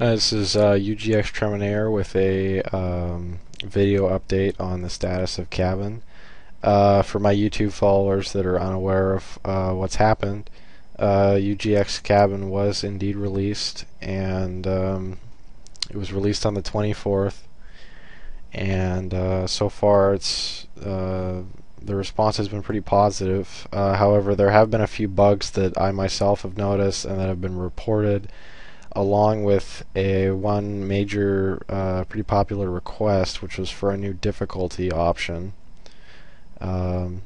This is UGX Terminator with a video update on the status of Cabin. For my YouTube followers that are unaware of what's happened, UGX Cabin was indeed released, and it was released on the 24th. And so far, the response has been pretty positive. However, there have been a few bugs that I myself have noticed and that have been reported, along with one major pretty popular request, which was for a new difficulty option. So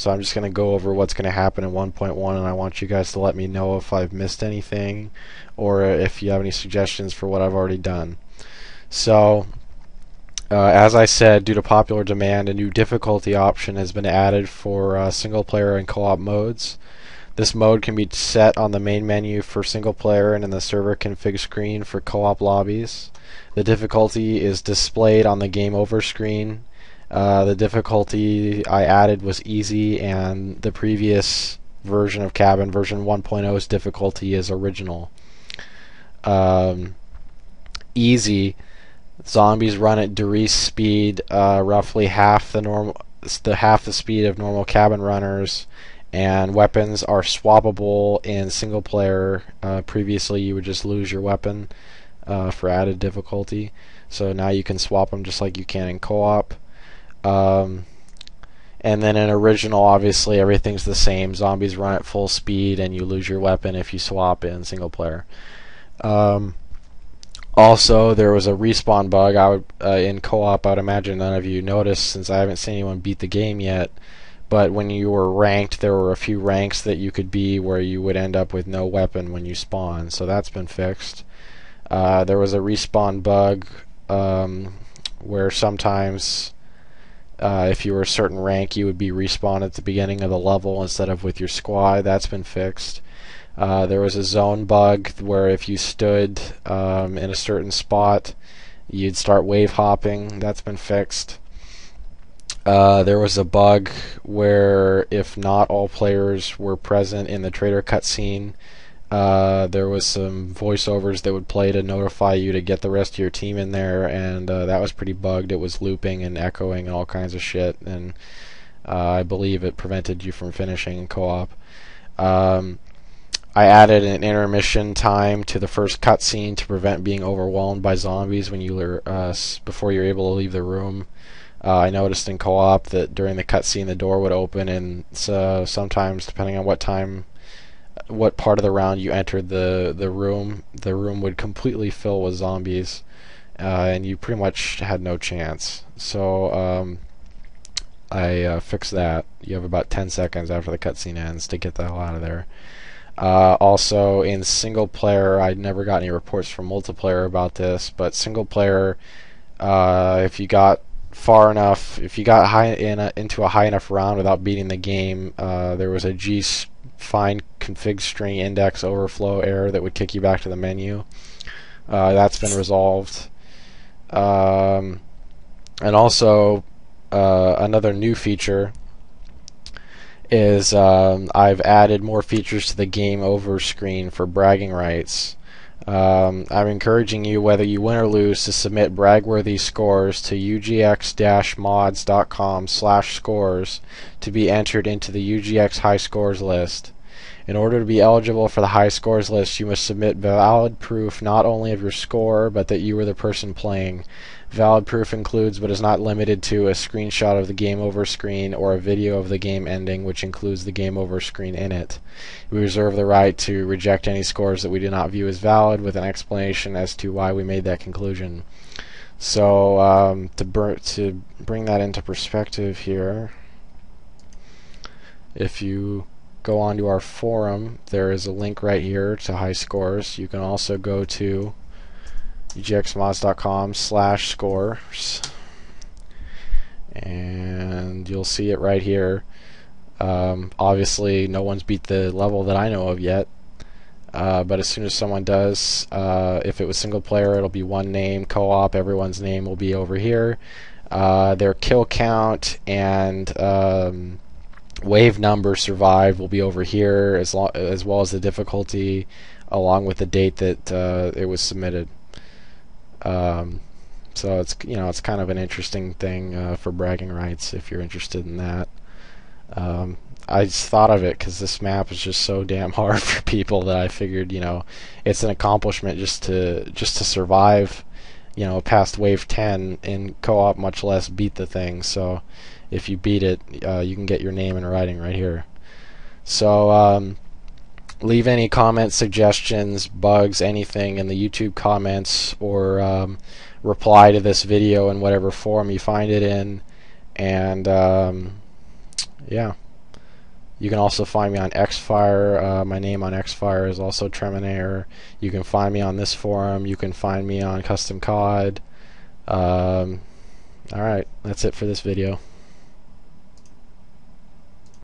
I'm just going to go over what's going to happen in 1.1, and I want you guys to let me know if I've missed anything or if you have any suggestions for what I've already done. So as I said, due to popular demand, a new difficulty option has been added for single player and co-op modes. This mode can be set on the main menu for single player and in the server config screen for co-op lobbies. The difficulty is displayed on the game over screen. The difficulty I added was easy, and the previous version of Cabin, version 1.0's difficulty is original. Easy. Zombies run at decreased speed, roughly half the speed of normal Cabin runners, and weapons are swappable in single player. Previously you would just lose your weapon for added difficulty, so now you can swap them just like you can in co-op. And then in original, obviously everything's the same. Zombies run at full speed and you lose your weapon if you swap in single player. Also, there was a respawn bug in co-op. I would imagine none of you noticed, since I haven't seen anyone beat the game yet. But when you were ranked, there were a few ranks that you could be where you would end up with no weapon when you spawn. So that's been fixed. There was a respawn bug where sometimes if you were a certain rank, you would be respawned at the beginning of the level instead of with your squad. That's been fixed. There was a zone bug where if you stood in a certain spot, you'd start wave hopping. That's been fixed. There was a bug where if not all players were present in the traitor cutscene, there was some voiceovers that would play to notify you to get the rest of your team in there, and that was pretty bugged. It was looping and echoing and all kinds of shit, and I believe it prevented you from finishing in co-op. I added an intermission time to the first cutscene to prevent being overwhelmed by zombies when you were before you're able to leave the room. I noticed in co-op that during the cutscene the door would open, and so sometimes, depending on what part of the round you entered the room would completely fill with zombies, and you pretty much had no chance. So I fixed that. You have about 10 seconds after the cutscene ends to get the hell out of there. Also, in single player, I never got any reports from multiplayer about this, but single player, if you got far enough, if you got into a high enough round without beating the game, there was a find config string index overflow error that would kick you back to the menu. That's been resolved. And also, another new feature is I've added more features to the game over screen for bragging rights. I'm encouraging you, whether you win or lose, to submit brag-worthy scores to ugx-mods.com/scores to be entered into the UGX High Scores list. In order to be eligible for the High Scores list, you must submit valid proof not only of your score, but that you were the person playing. Valid proof includes, but is not limited to, a screenshot of the game over screen or a video of the game ending, which includes the game over screen in it. We reserve the right to reject any scores that we do not view as valid, with an explanation as to why we made that conclusion. So to bring that into perspective here, if you go onto our forum, there is a link right here to High Scores. You can also go to ugx-mods.com/scores, and you'll see it right here. Obviously no one's beat the level that I know of yet, but as soon as someone does, if it was single player, it'll be one name. Co-op, everyone's name will be over here. Their kill count and wave number survived will be over here, as well as the difficulty, along with the date that it was submitted. So it's, it's kind of an interesting thing for bragging rights if you're interested in that. I just thought of it because this map is just so damn hard for people that I figured, it's an accomplishment just to survive, past wave 10 in co-op, much less beat the thing. So if you beat it, you can get your name in writing right here. So leave any comments, suggestions, bugs, anything in the YouTube comments, or reply to this video in whatever forum you find it in. And yeah. You can also find me on Xfire. My name on Xfire is also Treminator. You can find me on this forum. You can find me on Custom COD. Alright, that's it for this video.